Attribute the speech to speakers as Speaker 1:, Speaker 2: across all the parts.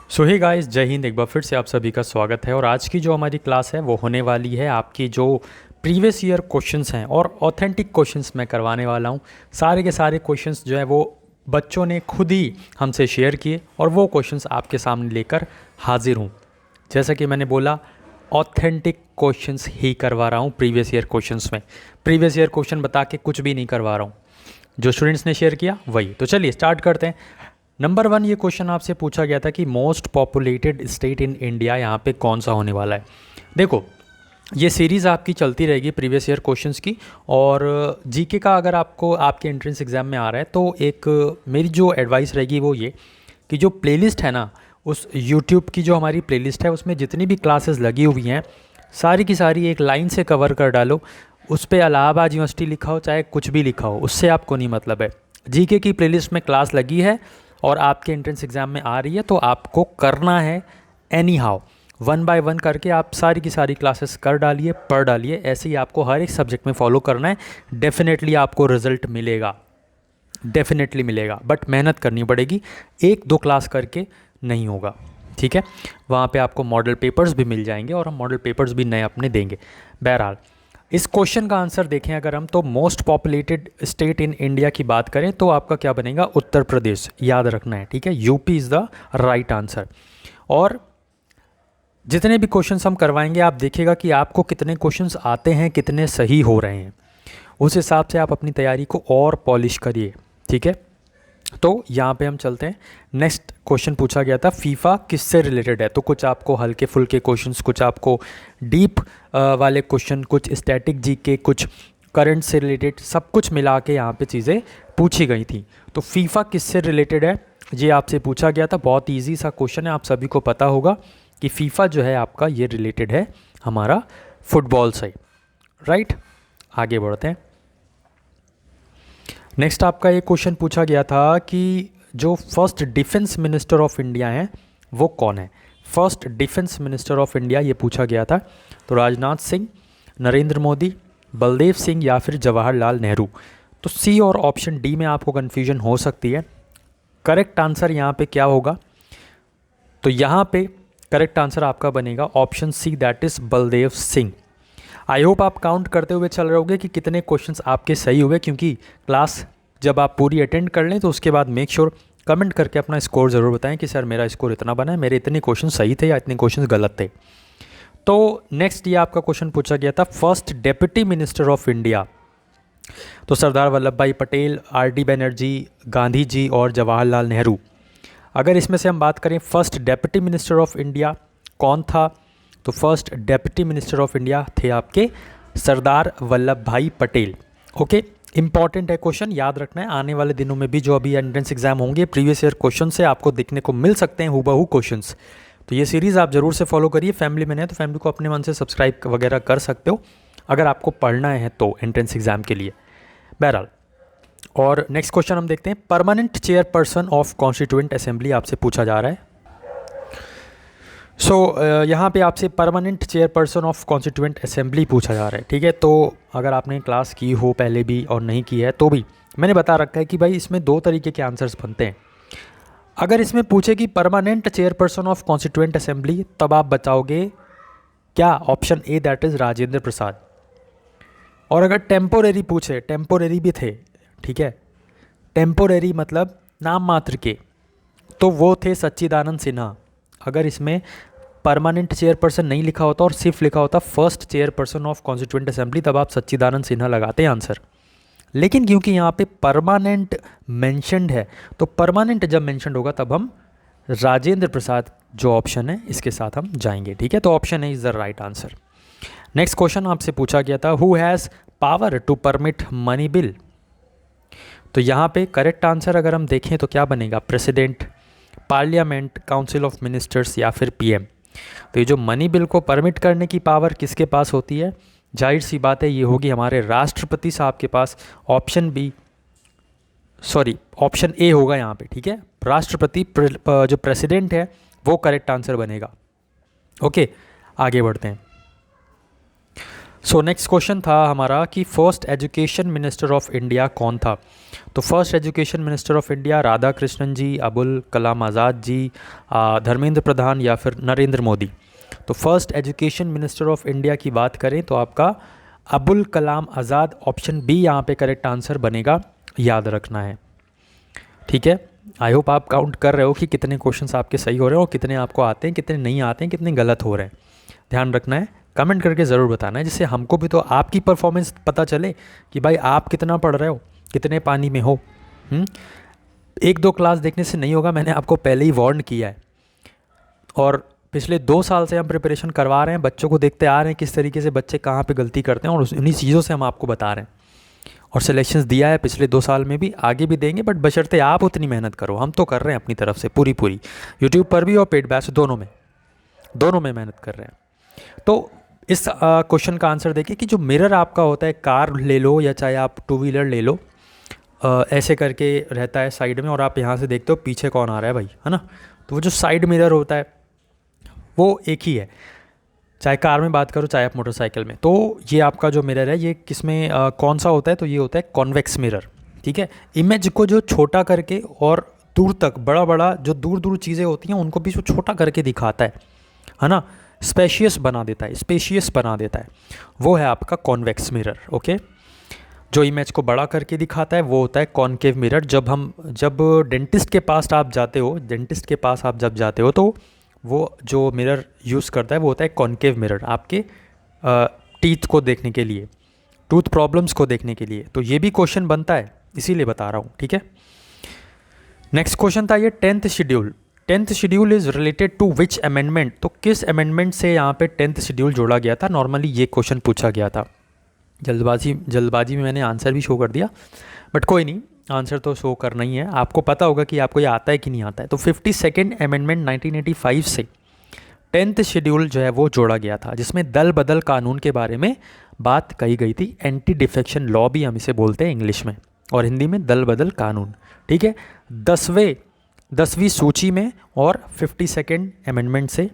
Speaker 1: सो hey guys, जय हिंद। एक बार फिर से आप सभी का स्वागत है। और आज की जो हमारी क्लास है वो होने वाली है आपकी जो प्रीवियस ईयर क्वेश्चंस हैं और ऑथेंटिक क्वेश्चंस मैं करवाने वाला हूँ। सारे के सारे क्वेश्चंस जो है वो बच्चों ने खुद ही हमसे शेयर किए और वो क्वेश्चंस आपके सामने लेकर हाजिर हूँ। जैसा कि मैंने बोला, ऑथेंटिक क्वेश्चंस ही करवा रहा हूँ प्रीवियस ईयर क्वेश्चंस में। प्रीवियस ईयर क्वेश्चन बता के कुछ भी नहीं करवा रहा हूँ, जो स्टूडेंट्स ने शेयर किया वही। तो चलिए स्टार्ट करते हैं। नंबर 1 ये क्वेश्चन आपसे पूछा गया था कि most populated state in India यहाँ पे कौन सा होने वाला है। देखो, ये सीरीज़ आपकी चलती रहेगी प्रीवियस ईयर क्वेश्चंस की। और जीके का अगर आपको आपके एंट्रेंस एग्ज़ाम में आ रहा है तो एक मेरी जो एडवाइस रहेगी वो ये कि जो प्लेलिस्ट है ना, उस यूट्यूब की जो हमारी प्लेलिस्ट है उसमें जितनी भी क्लासेस लगी हुई हैं सारी की सारी एक लाइन से कवर कर डालो। उस पर इलाहाबाद यूनिवर्सिटी लिखा हो चाहे कुछ भी लिखा हो, उससे आपको नहीं मतलब है। जीके की प्लेलिस्ट में क्लास लगी है और आपके एंट्रेंस एग्ज़ाम में आ रही है तो आपको करना है एनी हाउ। 1 बाय 1 करके आप सारी की सारी क्लासेस कर डालिए, पढ़ डालिए। ऐसे ही आपको हर एक सब्जेक्ट में फॉलो करना है। डेफिनेटली आपको रिजल्ट मिलेगा, डेफिनेटली मिलेगा, बट मेहनत करनी पड़ेगी। 1-2 क्लास करके नहीं होगा, ठीक है। वहाँ पे आपको मॉडल पेपर्स भी मिल जाएंगे और हम मॉडल पेपर्स भी नए अपने देंगे। बहरहाल, इस क्वेश्चन का आंसर देखें अगर हम, तो most populated state in India की बात करें तो आपका क्या बनेगा? उत्तर प्रदेश। याद रखना है, ठीक है। UP is the right answer. और जितने भी क्वेश्चंस हम करवाएंगे आप देखिएगा कि आपको कितने क्वेश्चंस आते हैं, कितने सही हो रहे हैं। उस हिसाब से आप अपनी तैयारी को और पॉलिश करिए, ठीक है। तो यहाँ पे हम चलते हैं। नेक्स्ट क्वेश्चन पूछा गया था फीफा किससे रिलेटेड है। तो कुछ आपको हल्के फुल्के क्वेश्चंस, कुछ आपको डीप वाले क्वेश्चन, कुछ स्टैटिक जी के, कुछ करंट से रिलेटेड, सब कुछ मिला के यहाँ पे चीज़ें पूछी गई थी। तो फीफा किससे रिलेटेड है ये आपसे पूछा गया था। बहुत ईजी सा क्वेश्चन है, आप सभी को पता होगा कि फीफा जो है आपका ये रिलेटेड है हमारा फुटबॉल से, राइट। आगे बढ़ते हैं। नेक्स्ट आपका एक क्वेश्चन पूछा गया था कि जो first defence minister of India हैं वो कौन है। First defence minister of India ये पूछा गया था। तो राजनाथ सिंह, नरेंद्र मोदी, बलदेव सिंह या फिर जवाहरलाल नेहरू। तो सी और ऑप्शन डी में आपको कन्फ्यूजन हो सकती है। करेक्ट आंसर यहाँ पे क्या होगा? तो यहाँ पे करेक्ट आंसर आपका बनेगा option C, that is Baldev Singh. I hope आप काउंट करते हुए चल रहे होंगे कि कितने क्वेश्चंस आपके सही हुए, क्योंकि क्लास जब आप पूरी अटेंड कर लें तो उसके बाद मेक श्योर कमेंट करके अपना स्कोर ज़रूर बताएं कि सर मेरा स्कोर इतना बना है, मेरे इतने क्वेश्चन सही थे या इतने क्वेश्चन गलत थे। तो नेक्स्ट ये आपका क्वेश्चन पूछा गया था first deputy minister of India. तो सरदार वल्लभ भाई पटेल, आर.डी. बनर्जी, गांधी जी और जवाहरलाल नेहरू। अगर इसमें से हम बात करें first deputy minister of India कौन था, तो first deputy minister of India थे आपके सरदार वल्लभ भाई पटेल। ओके, इंपॉर्टेंट है क्वेश्चन, याद रखना है। आने वाले दिनों में भी जो अभी एंट्रेंस एग्जाम होंगे प्रीवियस ईयर क्वेश्चन से आपको देखने को मिल सकते हैं हूबहू क्वेश्चंस। तो ये सीरीज़ आप ज़रूर से फॉलो करिए। फैमिली में है तो फैमिली को अपने मन से सब्सक्राइब वगैरह कर सकते हो अगर आपको पढ़ना है तो एंट्रेंस एग्जाम के लिए। बहरहाल, और नेक्स्ट क्वेश्चन हम देखते हैं। Permanent chairperson of constituent assembly आपसे पूछा जा रहा है। यहाँ पे आपसे permanent chairperson of constituent assembly पूछा जा रहा है, ठीक है। तो अगर आपने क्लास की हो पहले भी और नहीं की है तो भी मैंने बता रखा है कि भाई इसमें 2 तरीके के आंसर्स बनते हैं। अगर इसमें पूछे कि permanent chairperson of constituent assembly, तब आप बताओगे क्या? Option A, that is Rajendra Prasad. और अगर टेम्पोरेरी पूछे, टेम्पोरेरी भी थे, ठीक है, टेम्पोरेरी मतलब नाम मात्र के, तो वो थे सच्चिदानंद सिन्हा। अगर इसमें परमानेंट चेयरपर्सन नहीं लिखा होता और सिर्फ लिखा होता first chairperson of constituent assembly, तब आप सच्चिदानंद सिन्हा लगाते हैं आंसर। लेकिन क्योंकि यहाँ पे परमानेंट मेंशन्ड है तो परमानेंट जब मेंशन्ड होगा तब हम राजेंद्र प्रसाद जो ऑप्शन है इसके साथ हम जाएंगे, ठीक है। तो option A is the right answer. Next question आपसे पूछा गया था who has power to permit money bill. तो यहाँ पे करेक्ट आंसर अगर हम देखें तो क्या बनेगा? President, parliament, council of ministers या फिर पीएम। तो ये जो मनी बिल को परमिट करने की पावर किसके पास होती है? जाहिर सी बात है ये होगी हमारे राष्ट्रपति साहब के पास। ऑप्शन ए होगा यहाँ पे, ठीक है। राष्ट्रपति जो प्रेसिडेंट है वो करेक्ट आंसर बनेगा। ओके, आगे बढ़ते हैं। नेक्स्ट क्वेश्चन था हमारा कि first education minister of India कौन था। तो first education minister of India Radha Krishnan ji, Abul Kalam Azad ji, Dharmendra Pradhan या फिर नरेंद्र मोदी। तो first education minister of India की बात करें तो आपका अबुल कलाम आज़ाद, ऑप्शन बी यहाँ पे करेक्ट आंसर बनेगा, याद रखना है। ठीक है, आई होप आप काउंट कर रहे हो कि कितने क्वेश्चंस आपके सही हो रहे हैं और कितने आपको आते हैं, कितने नहीं आते हैं, कितने गलत हो रहे हैं। ध्यान रखना है, कमेंट करके ज़रूर बताना है, जिससे हमको भी तो आपकी परफॉर्मेंस पता चले कि भाई आप कितना पढ़ रहे हो, कितने पानी में हो। एक दो क्लास देखने से नहीं होगा, मैंने आपको पहले ही वार्न किया है। और पिछले 2 साल से हम प्रिपरेशन करवा रहे हैं, बच्चों को देखते आ रहे हैं किस तरीके से बच्चे कहाँ पे गलती करते हैं, और उन्हीं चीज़ों से हम आपको बता रहे हैं। और सिलेक्शंस दिया है पिछले 2 साल में भी, आगे भी देंगे, बट बशर्ते आप उतनी मेहनत करो। हम तो कर रहे हैं अपनी तरफ से पूरी यूट्यूब पर भी और पेड बैच दोनों में मेहनत कर रहे हैं। तो इस क्वेश्चन का आंसर देखिए कि जो मिरर आपका होता है, कार ले लो या चाहे आप 2 व्हीलर ले लो, ऐसे करके रहता है साइड में, और आप यहाँ से देखते हो पीछे कौन आ रहा है भाई, है ना। तो वो जो साइड मिरर होता है वो एक ही है, चाहे कार में बात करो चाहे आप मोटरसाइकिल में। तो ये आपका जो मिरर है ये किस में कौन सा होता है, तो ये होता है कॉन्वेक्स मिरर। ठीक है, इमेज को जो छोटा करके और दूर तक बड़ा जो दूर चीज़ें होती हैं उनको भी जो छोटा करके दिखाता है ना, स्पेशियस बना देता है, वो है आपका कॉन्वेक्स मिरर। ओके, जो इमेज को बड़ा करके दिखाता है वो होता है कॉनकेव मिरर। जब डेंटिस्ट के पास आप जाते हो तो वो जो मिरर यूज़ करता है वो होता है कॉनकेव मिरर, आपके टीथ को देखने के लिए, टूथ प्रॉब्लम्स को देखने के लिए। तो ये भी क्वेश्चन बनता है, इसीलिए बता रहा हूँ। ठीक है, नेक्स्ट क्वेश्चन था ये 10th schedule is related to which amendment. तो किस अमेंडमेंट से यहाँ पे 10th शेड्यूल जोड़ा गया था। नॉर्मली ये क्वेश्चन पूछा गया था, जल्दबाजी में मैंने आंसर भी शो कर दिया, बट कोई नहीं, आंसर तो शो करना ही है। आपको पता होगा कि आपको ये आता है कि नहीं आता है। तो 52nd अमेंडमेंट 1985 से 10th शेड्यूल जो है वो जोड़ा गया था, जिसमें दल बदल कानून के बारे में बात कही गई थी। एंटी डिफेक्शन लॉ भी हम इसे बोलते हैं इंग्लिश में, और हिंदी में दल बदल कानून। ठीक है, 10वीं सूची में और 52nd अमेंडमेंट से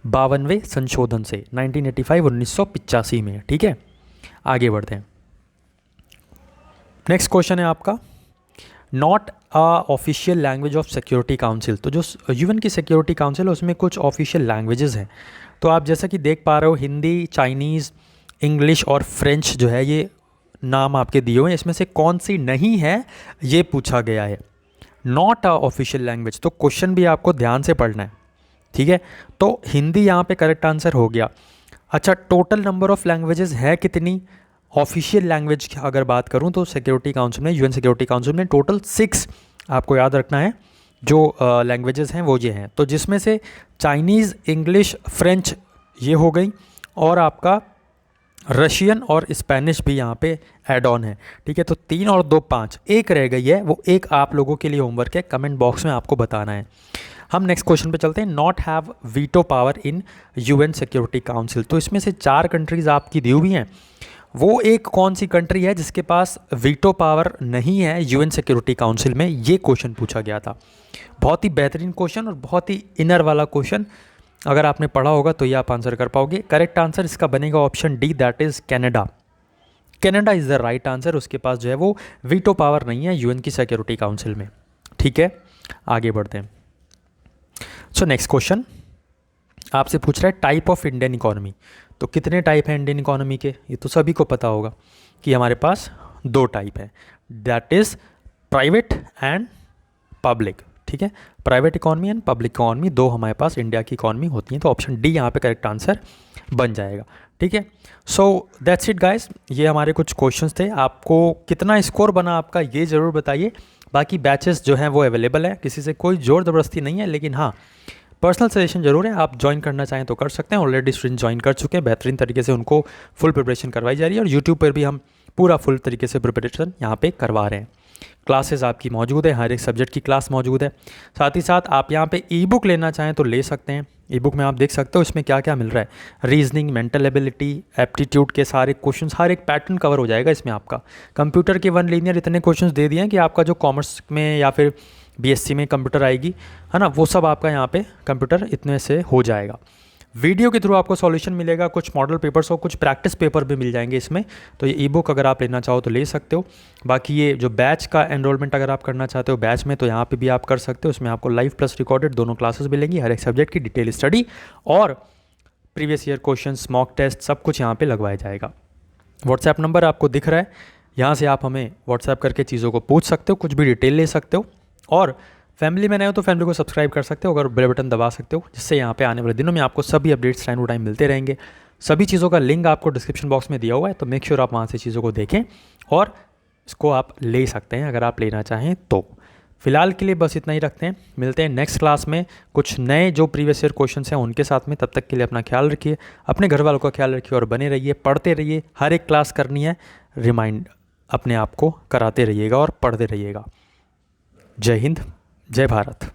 Speaker 1: 52वें संशोधन से 1985 में। ठीक है, आगे बढ़ते हैं। नेक्स्ट क्वेश्चन है आपका, not a official language of security council. तो जो यूएन की सिक्योरिटी काउंसिल है उसमें कुछ ऑफिशियल लैंग्वेजेस हैं। तो आप जैसा कि देख पा रहे हो, हिंदी, चाइनीज़, इंग्लिश और फ्रेंच जो है ये नाम आपके दिए हुए हैं। इसमें से कौन सी नहीं है ये पूछा गया है, नॉट अ ऑफिशियल लैंग्वेज। तो क्वेश्चन भी आपको ध्यान से पढ़ना है। ठीक है, तो हिंदी यहाँ पे करेक्ट आंसर हो गया। अच्छा, टोटल नंबर ऑफ लैंग्वेजेस है कितनी ऑफिशियल लैंग्वेज की अगर बात करूं तो सिक्योरिटी काउंसिल में, यूएन सिक्योरिटी काउंसिल में टोटल 6 आपको याद रखना है जो लैंग्वेजेस हैं वो ये हैं। तो जिसमें से चाइनीज़, इंग्लिश, फ्रेंच ये हो गई, और आपका रशियन और स्पेनिश भी यहाँ पे ऐड ऑन है। ठीक है, तो 3 और 2 5, एक रह गई है, वो एक आप लोगों के लिए होमवर्क है, कमेंट बॉक्स में आपको बताना है। हम नेक्स्ट क्वेश्चन पे चलते हैं, not have veto power in UN security council. तो इसमें से 4 कंट्रीज़ आपकी दी हुई हैं, वो एक कौन सी कंट्री है जिसके पास वीटो पावर नहीं है यूएन सिक्योरिटी काउंसिल में, ये क्वेश्चन पूछा गया था। बहुत ही बेहतरीन क्वेश्चन और बहुत ही इनर वाला क्वेश्चन, अगर आपने पढ़ा होगा तो ये आप आंसर कर पाओगे। करेक्ट आंसर इसका बनेगा option D, that is Canada. Canada is the right answer, उसके पास जो है वो वीटो पावर नहीं है यूएन की सिक्योरिटी काउंसिल में। ठीक है, आगे बढ़ते हैं। सो नेक्स्ट क्वेश्चन आपसे पूछ रहा है टाइप ऑफ इंडियन इकोनॉमी। तो कितने टाइप हैं इंडियन इकोनॉमी के, ये तो सभी को पता होगा कि हमारे पास 2 टाइप है, that is private and public. ठीक है, private economy and public economy, 2 हमारे पास इंडिया की इकोनॉमी होती हैं। तो ऑप्शन डी यहाँ पे करेक्ट आंसर बन जाएगा। ठीक है, सो दैट्स इट गाइस, ये हमारे कुछ क्वेश्चंस थे। आपको कितना स्कोर बना आपका ये ज़रूर बताइए। बाकी बैचेस जो हैं वो अवेलेबल है, किसी से कोई ज़ोर ज़बरदस्ती नहीं है, लेकिन हाँ पर्सनल सजेशन जरूर है, आप ज्वाइन करना चाहें तो कर सकते हैं। ऑलरेडी स्टूडेंट ज्वाइन कर चुके हैं, बेहतरीन तरीके से उनको फुल प्रिपरेशन करवाई जा रही है, और यूट्यूब पर भी हम पूरा फुल तरीके से प्रिपरेशन यहाँ पे करवा रहे हैं। क्लासेस आपकी मौजूद है, हर एक सब्जेक्ट की क्लास मौजूद है। साथ ही साथ आप यहाँ पे ई बुक लेना चाहें तो ले सकते हैं। ई बुक में आप देख सकते हो इसमें क्या क्या मिल रहा है, रीजनिंग, मेंटल एबिलिटी, एप्टीट्यूड के सारे क्वेश्चन, हर एक पैटर्न कवर हो जाएगा इसमें आपका। कंप्यूटर के 1 लीनियर इतने क्वेश्चन दे दिए हैं कि आपका जो कॉमर्स में या फिर बीएससी में कंप्यूटर आएगी, है ना, वो सब आपका यहाँ पे कंप्यूटर इतने से हो जाएगा। वीडियो के थ्रू आपको सॉल्यूशन मिलेगा, कुछ मॉडल पेपर्स और कुछ प्रैक्टिस पेपर भी मिल जाएंगे इसमें। तो ये ई बुक अगर आप लेना चाहो तो ले सकते हो। बाकी ये जो बैच का एनरोलमेंट अगर आप करना चाहते हो बैच में, तो यहाँ पे भी आप कर सकते हो। उसमें आपको लाइव प्लस रिकॉर्डेड दोनों क्लासेस मिलेंगी, हर एक सब्जेक्ट की डिटेल स्टडी और previous year questions, mock test, सब कुछ यहाँ पे लगवाया जाएगा। व्हाट्सएप नंबर आपको दिख रहा है, यहाँ से आप हमें व्हाट्सएप करके चीज़ों को पूछ सकते हो, कुछ भी डिटेल ले सकते हो। और फैमिली में नए हो तो फैमिली को सब्सक्राइब कर सकते हो, अगर बेल बटन दबा सकते हो, जिससे यहाँ पे आने वाले दिनों में आपको सभी अपडेट्स टाइम टू टाइम मिलते रहेंगे। सभी चीज़ों का लिंक आपको डिस्क्रिप्शन बॉक्स में दिया हुआ है, तो मेक श्योर आप वहाँ से चीज़ों को देखें और इसको आप ले सकते हैं अगर आप लेना चाहें तो। फिलहाल के लिए बस इतना ही रखते हैं, मिलते हैं नेक्स्ट क्लास में कुछ नए जो प्रीवियस ईयर क्वेश्चंस हैं उनके साथ में। तब तक के लिए अपना ख्याल रखिए, अपने घर वालों का ख्याल रखिए और बने रहिए, पढ़ते रहिए। हर एक क्लास करनी है, रिमाइंड अपने आप को कराते रहिएगा और पढ़ते रहिएगा। जय हिंद, जय भारत।